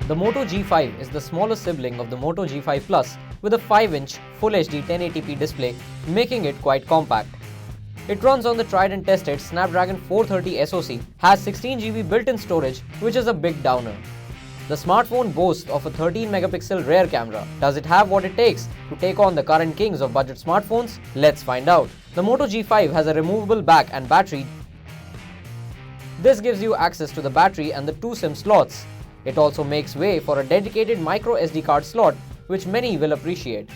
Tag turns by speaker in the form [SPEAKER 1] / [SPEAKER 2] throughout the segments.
[SPEAKER 1] The Moto G5 is the smaller sibling of the Moto G5 Plus with a 5-inch Full HD 1080p display, making it quite compact. It runs on the tried and tested Snapdragon 430 SoC, has 16GB built-in storage, which is a big downer. The smartphone boasts of a 13-megapixel rear camera. Does it have what it takes to take on the current kings of budget smartphones? Let's find out. The Moto G5 has a removable back and battery. This gives you access to the battery and the two SIM slots. It also makes way for a dedicated micro SD card slot, which many will appreciate.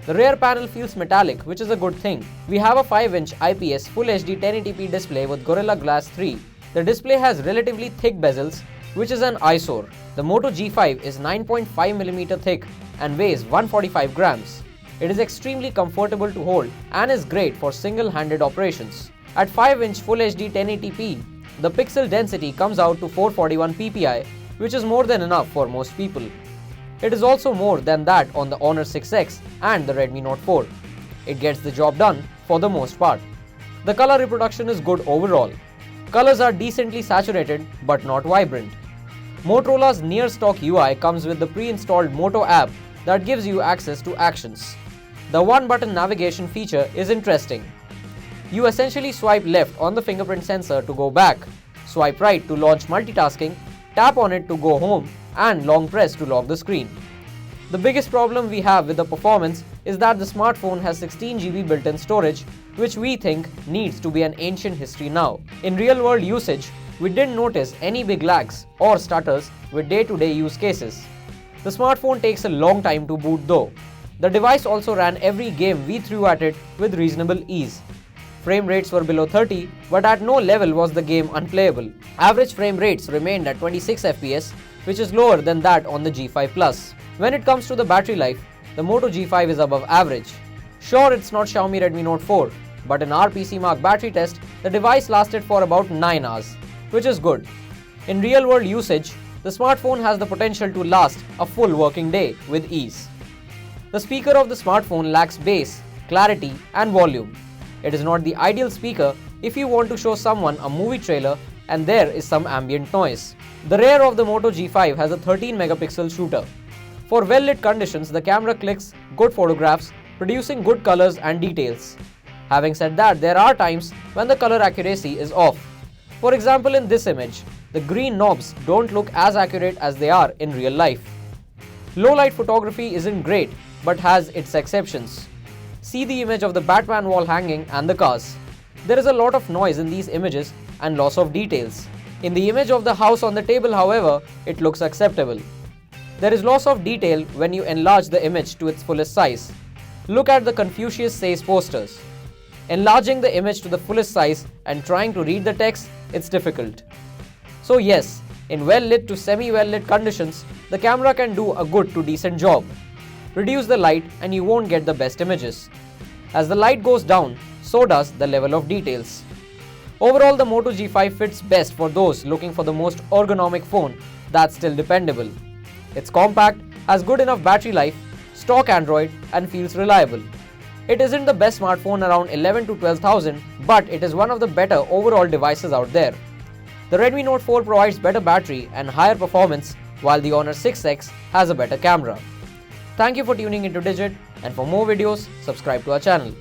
[SPEAKER 1] The rear panel feels metallic, which is a good thing. We have a 5-inch IPS Full HD 1080p display with Gorilla Glass 3. The display has relatively thick bezels, which is an eyesore. The Moto G5 is 9.5mm thick and weighs 145 grams. It is extremely comfortable to hold and is great for single-handed operations. At 5-inch Full HD 1080p, the pixel density comes out to 441 ppi, which is more than enough for most people. It is also more than that on the Honor 6X and the Redmi Note 4. It gets the job done for the most part. The color reproduction is good overall. Colors are decently saturated but not vibrant. Motorola's near-stock UI comes with the pre-installed Moto app that gives you access to actions. The one-button navigation feature is interesting. You essentially swipe left on the fingerprint sensor to go back, swipe right to launch multitasking, tap on it to go home, and long press to lock the screen. The biggest problem we have with the performance is that the smartphone has 16GB built-in storage, which we think needs to be an ancient history now. In real-world usage, we didn't notice any big lags or stutters with day-to-day use cases. The smartphone takes a long time to boot though. The device also ran every game we threw at it with reasonable ease. Frame rates were below 30, but at no level was the game unplayable. Average frame rates remained at 26 FPS, which is lower than that on the G5 Plus. When it comes to the battery life, the Moto G5 is above average. Sure, it's not Xiaomi Redmi Note 4, but in our PC Mark battery test, the device lasted for about 9 hours, which is good. In real-world usage, the smartphone has the potential to last a full working day with ease. The speaker of the smartphone lacks bass, clarity, and volume. It is not the ideal speaker if you want to show someone a movie trailer and there is some ambient noise. The rear of the Moto G5 has a 13-megapixel shooter. For well-lit conditions, the camera clicks good photographs, producing good colors and details. Having said that, there are times when the color accuracy is off. For example, in this image, the green knobs don't look as accurate as they are in real life. Low-light photography isn't great, but has its exceptions. See the image of the Batman wall hanging and the cars. There is a lot of noise in these images and loss of details. In the image of the house on the table, however, it looks acceptable. There is loss of detail when you enlarge the image to its fullest size. Look at the Confucius Says posters. Enlarging the image to the fullest size and trying to read the text, it's difficult. So yes, in well-lit to semi-well-lit conditions, the camera can do a good to decent job. Reduce the light and you won't get the best images. As the light goes down, so does the level of details. Overall, the Moto G5 fits best for those looking for the most ergonomic phone that's still dependable. It's compact, has good enough battery life, stock Android, and feels reliable. It isn't the best smartphone around 11 to 12,000, but it is one of the better overall devices out there. The Redmi Note 4 provides better battery and higher performance, while the Honor 6X has a better camera. Thank you for tuning into Digit, and for more videos, subscribe to our channel.